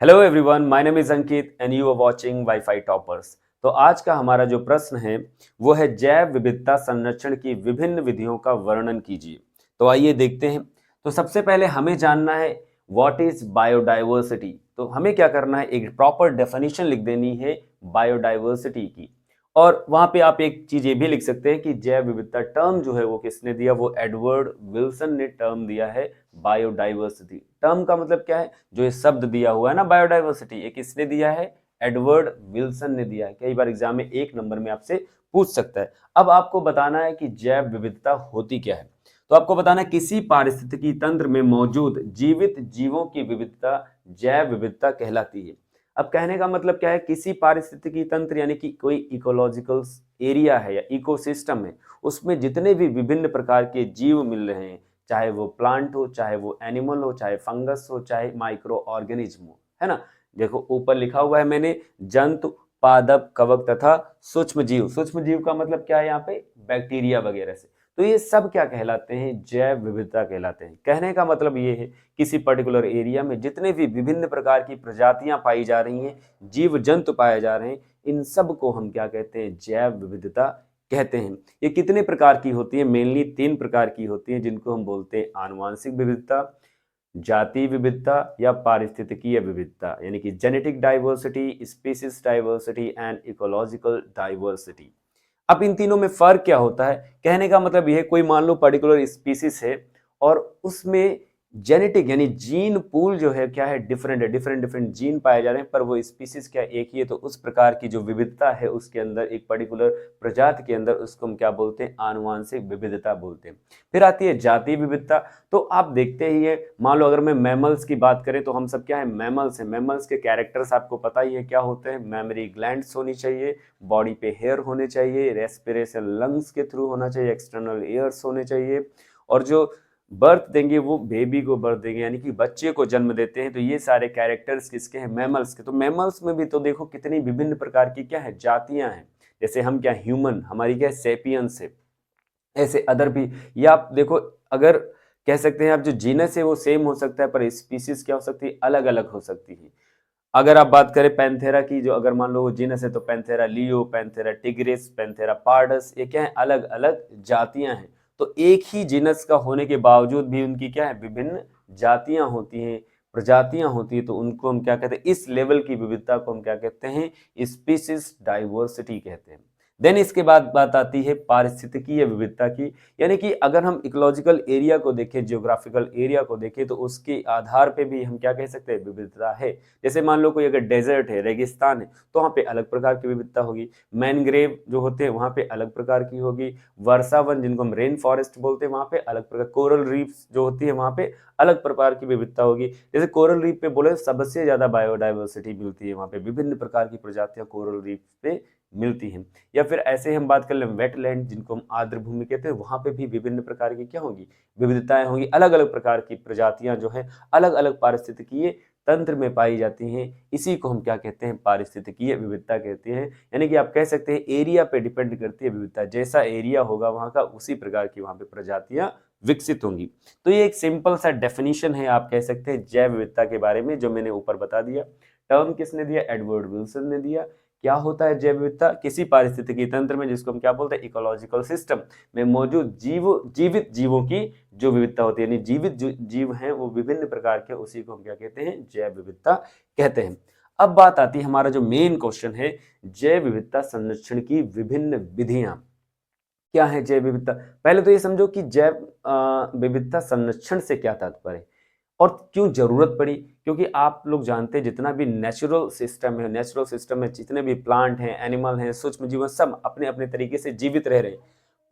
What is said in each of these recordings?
Hello everyone, my name is Ankit and you are watching wifi toppers. तो आज का हमारा जो प्रश्न है वो है जैव विविधता संरक्षण की विभिन्न विधियों का वर्णन कीजिए। तो आइए देखते हैं। तो सबसे पहले हमें जानना है व्हाट इज बायोडाइवर्सिटी। तो हमें क्या करना है, एक प्रॉपर डेफिनेशन लिख देनी है बायोडाइवर्सिटी की। और वहां पे आप एक चीज ये भी लिख सकते हैं कि जैव विविधता टर्म जो है वो किसने दिया, वो एडवर्ड विल्सन ने टर्म दिया है बायोडाइवर्सिटी। टर्म का मतलब क्या है, जो ये शब्द दिया हुआ है ना बायोडाइवर्सिटी, ये किसने दिया है, एडवर्ड विल्सन ने दिया है। कई बार एग्जाम में एक नंबर में आपसे पूछ सकता है। अब आपको बताना है कि जैव विविधता होती क्या है। तो आपको बताना है किसी पारिस्थितिकी तंत्र में मौजूद जीवित जीवों की विविधता जैव विविधता कहलाती है। अब कहने का मतलब क्या है, किसी पारिस्थितिकी तंत्र यानी कि कोई इकोलॉजिकल एरिया है या इकोसिस्टम है, उसमें जितने भी विभिन्न प्रकार के जीव मिल रहे हैं, चाहे वो प्लांट हो, चाहे वो एनिमल हो, चाहे फंगस हो, चाहे माइक्रो ऑर्गेनिज्म हो, है ना। देखो ऊपर लिखा हुआ है मैंने, जंतु, पादप, कवक तथा सूक्ष्म जीव। सूक्ष्म जीव का मतलब क्या है यहाँ पे, बैक्टीरिया वगैरह से। तो ये सब क्या कहलाते हैं, जैव विविधता कहलाते हैं। कहने का मतलब ये है किसी पर्टिकुलर एरिया में जितने भी विभिन्न प्रकार की प्रजातियां पाई जा रही हैं, जीव जंतु पाए जा रहे हैं, इन सब को हम क्या कहते हैं, जैव विविधता कहते हैं। ये कितने प्रकार की होती है, मेनली 3 प्रकार की होती है, जिनको हम बोलते हैं आनुवांशिक विविधता, जातीय विविधता या पारिस्थितिकीय विविधता, यानी कि genetic diversity, species diversity and ecological diversity. अब इन तीनों में फर्क क्या होता है, कहने का मतलब यह है कोई मान लो पर्टिकुलर स्पीसीज है और उसमें जेनेटिक यानी जीन पूल जो है क्या है, डिफरेंट है, डिफरेंट डिफरेंट जीन पाए जा रहे हैं, पर वो स्पीसीज क्या एक ही है। तो उस प्रकार की जो विविधता है उसके अंदर, एक पर्टिकुलर प्रजाति के अंदर, उसको हम क्या बोलते हैं, आनुवांशिक विविधता बोलते हैं। फिर आती है जातीय विविधता। तो आप देखते ही है, मान लो अगर मैं मैमल्स की बात करें तो हम सब क्या है, मैमल्स हैं। मैमल्स के कैरेक्टर्स आपको पता ही है क्या होते हैं, मेमोरी ग्लैंड्स होनी चाहिए, बॉडी पे हेयर होने चाहिए, रेस्पिरेशन लंग्स के थ्रू होना चाहिए, एक्सटर्नल एयर्स होने चाहिए, और जो बर्थ देंगे वो बेबी को बर्थ देंगे यानी कि बच्चे को जन्म देते हैं। तो ये सारे कैरेक्टर्स किसके हैं, मैमल्स के। तो मैमल्स में भी तो देखो कितनी विभिन्न प्रकार की क्या है, जातियां हैं। जैसे हम क्या, ह्यूमन, हमारी क्या सेपियंस है, ऐसे अदर भी। या आप देखो, अगर कह सकते हैं आप, जो जीनस है वो सेम हो सकता है, पर स्पीसीज क्या हो सकती है, अलग अलग हो सकती है। अगर आप बात करें पैंथेरा की, जो अगर मान लो वो जीनस है, तो Panthera leo, Panthera tigris, Panthera pardus, ये क्या है, अलग अलग जातियां हैं। तो एक ही जीनस का होने के बावजूद भी उनकी क्या है, विभिन्न जातियां होती हैं, प्रजातियां होती है। तो उनको हम क्या कहते हैं, इस लेवल की विविधता को हम क्या कहते हैं, स्पीसीज डाइवर्सिटी कहते हैं। देन इसके बाद बात आती है पारिस्थितिकीय विविधता की, यानी कि अगर हम इकोलॉजिकल एरिया को देखें, जियोग्राफिकल एरिया को देखें, तो उसके आधार पे भी हम क्या कह सकते हैं, विविधता है। जैसे मान लो कोई अगर डेजर्ट है, रेगिस्तान है, तो वहाँ पे अलग प्रकार की विविधता होगी। मैनग्रेव जो होते हैं वहाँ पे अलग प्रकार की होगी। वर्षावन जिनको हम रेन फॉरेस्ट बोलते हैं, वहाँ पे अलग प्रकार। कोरल रीफ्स जो होती है वहाँ पे अलग प्रकार की विविधता होगी। जैसे कोरल रीफ पे बोले सबसे ज्यादा बायोडाइवर्सिटी मिलती है, वहाँ पे विभिन्न प्रकार की प्रजातियां कोरल रीफ पे मिलती हैं। या फिर ऐसे ही हम बात कर लें वेटलैंड जिनको हम आर्द्र भूमि कहते हैं, वहां पे भी विभिन्न प्रकार की क्या होंगी, विविधताएं होंगी। अलग अलग प्रकार की प्रजातियां जो है अलग अलग पारिस्थितिकीय तंत्र में पाई जाती हैं। इसी को हम क्या कहते हैं, पारिस्थितिकीय विविधता कहते हैं। यानी कि आप कह सकते हैं एरिया पे डिपेंड करती है विविधता, जैसा एरिया होगा वहां का उसी प्रकार की वहां पे प्रजातियां विकसित होंगी। तो ये एक सिंपल सा डेफिनेशन है, आप कह सकते हैं जैव विविधता के बारे में, जो मैंने ऊपर बता दिया। टर्म किसने दिया, एडवर्ड विल्सन ने दिया। क्या होता है जैव विविधता, किसी पारिस्थितिकी तंत्र में, जिसको हम क्या बोलते हैं, इकोलॉजिकल सिस्टम में मौजूद जीवित जीवों की जो विविधता होती है, यानी जीवित जो जीव हैं वो विभिन्न प्रकार के, उसी को हम क्या कहते हैं, जैव विविधता कहते हैं। अब बात आती है, हमारा जो मेन क्वेश्चन है, जैव विविधता संरक्षण की विभिन्न विधियां क्या है। जैव विविधता, पहले तो ये समझो कि जैव विविधता संरक्षण से क्या तात्पर्य है और क्यों जरूरत पड़ी। क्योंकि आप लोग जानते हैं जितना भी नेचुरल सिस्टम है, नेचुरल सिस्टम में जितने भी प्लांट हैं, एनिमल हैं, सूक्ष्म जीव, सब अपने अपने तरीके से जीवित रह रहे हैं।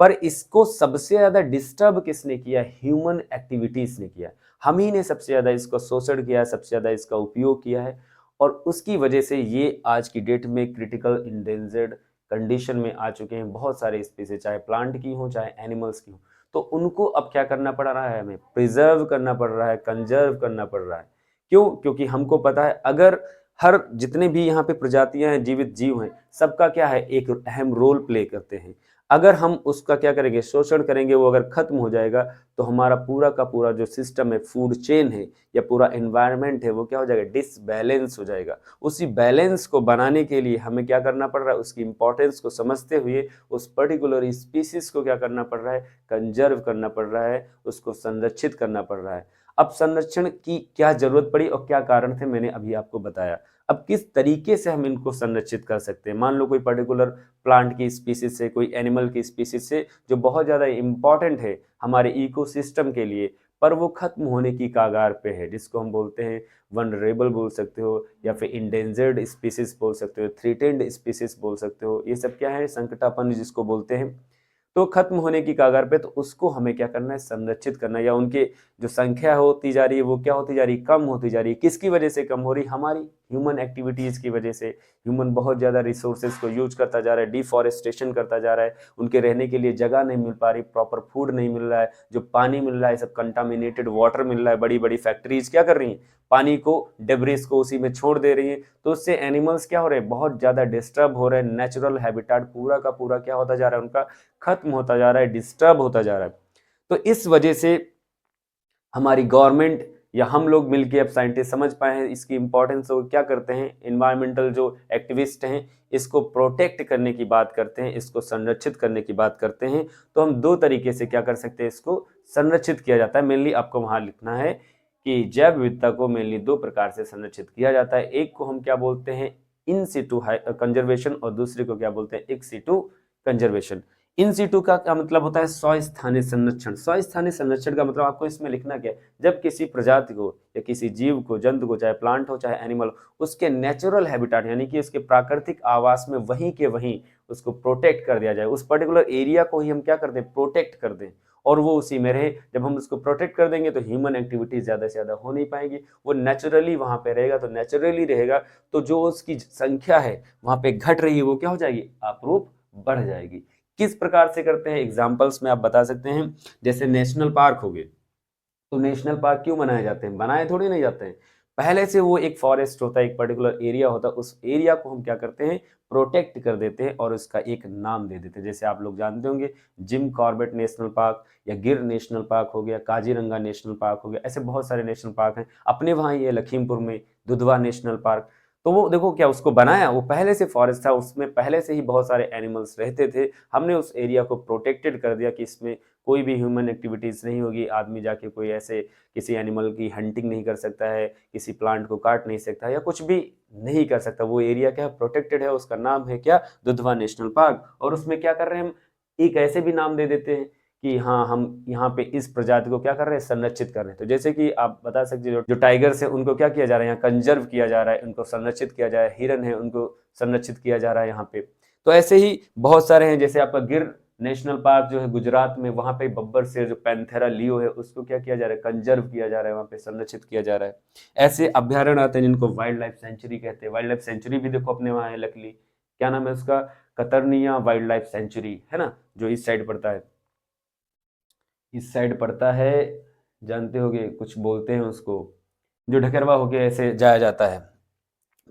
पर इसको सबसे ज्यादा डिस्टर्ब किसने किया, ह्यूमन एक्टिविटीज ने किया। हम ही ने सबसे ज्यादा इसको शोषण किया है, सबसे ज्यादा इसका उपयोग किया है। और उसकी वजह से ये आज की डेट में क्रिटिकल इंडेंजर्ड कंडीशन में आ चुके हैं बहुत सारे स्पीसीज, चाहे प्लांट की हो चाहे एनिमल्स की हो। तो उनको अब क्या करना पड़ रहा है, हमें प्रिजर्व करना पड़ रहा है, कंजर्व करना पड़ रहा है। क्यों, क्योंकि हमको पता है अगर हर जितने भी यहाँ पे प्रजातियां हैं, जीवित जीव हैं, सबका क्या है, एक अहम रोल प्ले करते हैं। अगर हम उसका क्या करेंगे, शोषण करेंगे, वो अगर खत्म हो जाएगा तो हमारा पूरा का पूरा जो सिस्टम है, फूड चेन है या पूरा एनवायरनमेंट है, वो क्या हो जाएगा, डिसबैलेंस हो जाएगा। उसी बैलेंस को बनाने के लिए हमें क्या करना पड़ रहा है, उसकी इंपॉर्टेंस को समझते हुए उस पर्टिकुलर स्पीसीज को क्या करना पड़ रहा है, कंजर्व करना पड़ रहा है, उसको संरक्षित करना पड़ रहा है। अब संरक्षण की क्या जरूरत पड़ी और क्या कारण थे, मैंने अभी आपको बताया। अब किस तरीके से हम इनको संरक्षित कर सकते हैं, मान लो कोई पर्टिकुलर प्लांट की स्पीसीज से, कोई एनिमल की स्पीसीज से जो बहुत ज़्यादा इंपॉर्टेंट है हमारे इकोसिस्टम के लिए, पर वो खत्म होने की कागार पे है, जिसको हम बोलते हैं वनरेबल बोल सकते हो, या फिर इंडेंजर्ड स्पीसीज बोल सकते हो, थ्रेटेंड स्पीसीज बोल सकते हो। ये सब क्या है, संकटापन्न जिसको बोलते हैं। तो खत्म होने की कगार पे, तो उसको हमें क्या करना है, संरक्षित करना है, या उनके जो संख्या होती जा रही है वो क्या होती जा रही है, कम होती जा रही है। किसकी वजह से कम हो रही, हमारी ह्यूमन एक्टिविटीज की वजह से। ह्यूमन बहुत ज्यादा रिसोर्सेज को यूज करता जा रहा है, डिफॉरेस्टेशन करता जा रहा है, उनके रहने के लिए जगह नहीं मिल पा रही, प्रॉपर फूड नहीं मिल रहा है, जो पानी मिल रहा है सब कंटामिनेटेड वाटर मिल रहा है। बड़ी बड़ी फैक्ट्रीज क्या कर रही हैं, पानी को, डेब्रिस को उसी में छोड़ दे रही हैं, तो उससे एनिमल्स क्या हो रहे हैं, बहुत ज्यादा डिस्टर्ब हो रहे हैं। नेचुरल हैबिटेट पूरा का पूरा क्या होता जा रहा है, उनका खत्म होता जा रहा है, डिस्टर्ब होता जा रहा है। तो इस वजह से हमारी गवर्नमेंट या हम लोग मिलके अब साइंटिस्ट समझ पाए हैं इसकी इंपॉर्टेंस, और क्या करते हैं, इन्वायरमेंटल जो एक्टिविस्ट हैं इसको प्रोटेक्ट करने की बात करते हैं, इसको संरक्षित करने की बात करते हैं। तो हम दो तरीके से क्या कर सकते हैं, इसको संरक्षित किया जाता है। मेनली आपको वहां लिखना है कि जैव विविधता को मेनली दो प्रकार से संरक्षित किया जाता है। एक को हम क्या बोलते हैं, इन सिटू कंजर्वेशन, और दूसरे को क्या बोलते हैं, एक्स सिटू कंजर्वेशन। इन सिटू का क्या मतलब होता है, स्वस्थानीय संरक्षण। स्वस्थानीय संरक्षण का मतलब आपको इसमें लिखना क्या है, जब किसी प्रजाति को या किसी जीव को, जंतु को, चाहे प्लांट हो चाहे एनिमल, उसके नेचुरल हैबिटेट यानी कि उसके प्राकृतिक आवास में वहीं के वहीं उसको प्रोटेक्ट कर दिया जाए। उस पर्टिकुलर एरिया को ही हम क्या कर दें, प्रोटेक्ट कर दें, और वो उसी में रहे। जब हम उसको प्रोटेक्ट कर देंगे तो ह्यूमन एक्टिविटी ज्यादा से ज्यादा हो नहीं पाएगी, वो नेचुरली वहां पे रहेगा, तो नेचुरली रहेगा तो जो उसकी संख्या है वहां पे घट रही है वो क्या हो जाएगी, अप्रूप बढ़ जाएगी। किस प्रकार से करते हैं, एग्जाम्पल्स में आप बता सकते हैं। जैसे नेशनल पार्क हो गए, तो नेशनल पार्क क्यों बनाए जाते हैं, बनाए थोड़ी नहीं जाते हैं, पहले से वो एक फॉरेस्ट होता है, एक पर्टिकुलर एरिया होता है, उस एरिया को हम क्या करते हैं, प्रोटेक्ट कर देते हैं और उसका एक नाम दे देते हैं। जैसे आप लोग जानते होंगे जिम कॉर्बेट नेशनल पार्क, या गिर नेशनल पार्क हो गया, काजीरंगा नेशनल पार्क हो गया, ऐसे बहुत सारे नेशनल पार्क हैं। अपने वहाँ ये लखीमपुर में दुधवा नेशनल पार्क, तो वो देखो क्या उसको बनाया, वो पहले से फॉरेस्ट था, उसमें पहले से ही बहुत सारे एनिमल्स रहते थे, हमने उस एरिया को प्रोटेक्टेड कर दिया कि इसमें कोई भी ह्यूमन एक्टिविटीज नहीं होगी, आदमी जाके कोई ऐसे किसी एनिमल की हंटिंग नहीं कर सकता है, किसी प्लांट को काट नहीं सकता, या कुछ भी नहीं कर सकता। वो एरिया क्या है, प्रोटेक्टेड है, उसका नाम है क्या, दुधवा नेशनल पार्क। और उसमें क्या कर रहे हैं हम, एक ऐसे भी नाम दे देते हैं कि हाँ हम यहाँ पे इस प्रजाति को क्या कर रहे हैं, संरक्षित कर रहे हैं। तो जैसे कि आप बता सकते हो जो टाइगर्स है उनको क्या किया जा रहा है, यहाँ कंजर्व किया जा रहा है, उनको संरक्षित किया जा रहा है। हिरन है उनको संरक्षित किया जा रहा है यहाँ पे। तो ऐसे ही बहुत सारे हैं, जैसे आपका गिर नेशनल पार्क जो है गुजरात में, वहां पे बब्बर शेर जो पैंथेरा लियो है उसको क्या किया जा रहा है, कंजर्व किया जा रहा है, वहां पे संरक्षित किया जा रहा है। ऐसे अभ्यारण्य आते हैं जिनको वाइल्ड लाइफ सेंचुरी कहते हैं। वाइल्ड लाइफ सेंचुरी भी देखो अपने वहां है, लकली क्या नाम है उसका, कतरनिया वाइल्ड लाइफ सेंचुरी है ना, जो इस साइड पड़ता है, इस साइड पड़ता है, जानते होगे कुछ बोलते हैं उसको, जो ढकरवा होके ऐसे जाया जाता है।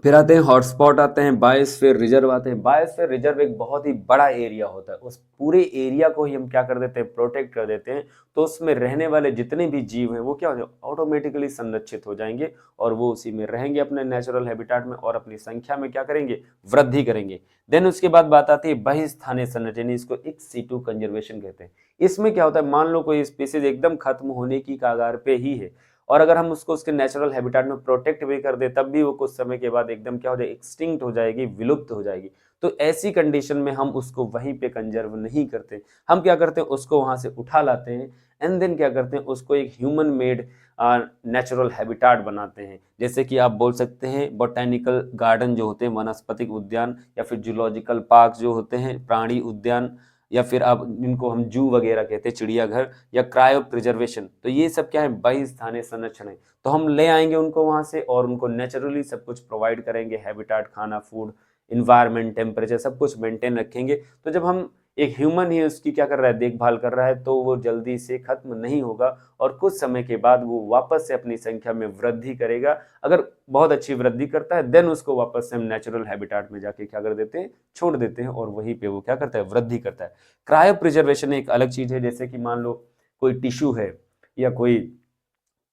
फिर आते हैं हॉटस्पॉट, आते हैं बायोस्फीयर रिजर्व, आते हैं। बायोस्फीयर रिजर्व एक बहुत ही बड़ा एरिया होता है, उस पूरे एरिया को ही हम क्या कर देते हैं, प्रोटेक्ट कर देते हैं। तो उसमें रहने वाले जितने भी जीव हैं वो क्या हो जाए, ऑटोमेटिकली संरक्षित हो जाएंगे, और वो उसी में रहेंगे अपने नेचुरल हैबिटेट में, और अपनी संख्या में क्या करेंगे, वृद्धि करेंगे। देन उसके बाद बात आती है बहिस्थानीय संरचना, इसको इन सीटू कंजर्वेशन कहते हैं। इसमें क्या होता है, मान लो कोई स्पीसीज एकदम खत्म होने की कगार पे ही है, और अगर हम उसको उसके नेचुरल हैबिटेट में प्रोटेक्ट भी कर दे, तब भी वो कुछ समय के बाद एकदम क्या हो जाएगी, एक्सटिंक्ट हो जाएगी, विलुप्त हो जाएगी। तो ऐसी कंडीशन में हम उसको वहीं पे कंजर्व नहीं करते, हम क्या करते हैं, उसको वहां से उठा लाते हैं, एंड देन क्या करते हैं, उसको एक ह्यूमन मेड नेचुरल हैबिटेट बनाते हैं। जैसे कि आप बोल सकते हैं बोटेनिकल गार्डन जो होते हैं, वनस्पतिक उद्यान, या फिर जूलॉजिकल पार्क जो होते हैं, प्राणी उद्यान, या फिर आप इनको हम जू वगैरह कहते हैं, चिड़ियाघर, या क्रायो प्रिजर्वेशन। तो ये सब क्या है, बहिस्थानीय संरक्षण है। तो हम ले आएंगे उनको वहां से, और उनको नेचुरली सब कुछ प्रोवाइड करेंगे, हैबिटेट, खाना, फूड, इन्वायरमेंट, टेम्परेचर, सब कुछ मेंटेन रखेंगे। तो जब हम एक ह्यूमन ही उसकी क्या कर रहा है, देखभाल कर रहा है, तो वो जल्दी से खत्म नहीं होगा और कुछ समय के बाद वो वापस से अपनी संख्या में वृद्धि करेगा। अगर बहुत अच्छी वृद्धि करता है देन उसको वापस से हम नेचुरल हैबिटाट में जाके क्या कर देते हैं, छोड़ देते हैं और वहीं पे वो क्या करता है, वृद्धि करता है। क्रायो प्रिजर्वेशन एक अलग चीज है, जैसे कि मान लो कोई टिश्यू है या कोई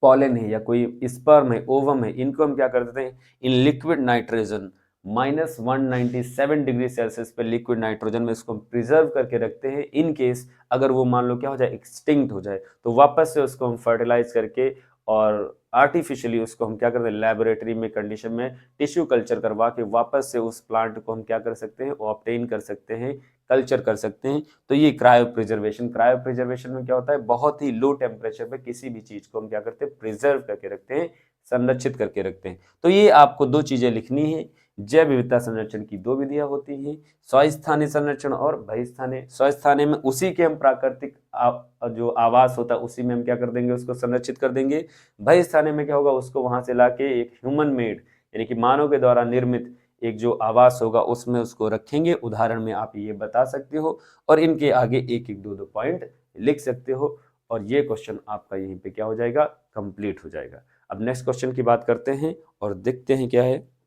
पॉलन है या कोई स्पर्म है, ओवम है, इनको हम क्या कर देते हैं, in liquid nitrogen -197 degree Celsius पे लिक्विड नाइट्रोजन में इसको प्रिजर्व करके रखते हैं। इन केस अगर वो मान लो क्या हो जाए, एक्सटिंक्ट हो जाए, तो वापस से उसको हम फर्टिलाइज करके और आर्टिफिशियली उसको हम क्या करते हैं, लेबोरेटरी में कंडीशन में टिश्यू कल्चर करवा के वापस से उस प्लांट को हम क्या कर सकते हैं, ऑब्टेन कर सकते हैं, कल्चर कर सकते हैं। तो ये क्रायो प्रिजर्वेशन में क्या होता है, बहुत ही लो टेम्परेचर पे किसी भी चीज को हम क्या करते हैं, प्रिजर्व करके रखते हैं, संरक्षित करके रखते हैं। तो ये आपको दो चीजें लिखनी है। जैव विविधता संरक्षण की दो विधियां होती हैं, स्वस्थानीय संरक्षण और बहिस्थानीय। स्वस्थानीय में उसी के हम प्राकृतिक जो आवास होता है उसी में हम क्या कर देंगे, उसको संरक्षित कर देंगे। बहिस्थानीय में क्या होगा, उसको वहां से लाके एक ह्यूमन मेड यानी कि मानव के द्वारा निर्मित एक जो आवास होगा उसमें उसको रखेंगे। उदाहरण में आप ये बता सकते हो और इनके आगे एक एक दो दो पॉइंट लिख सकते हो और ये क्वेश्चन आपका यहीं पे क्या हो जाएगा, कंप्लीट हो जाएगा। अब नेक्स्ट क्वेश्चन की बात करते हैं और देखते हैं क्या है।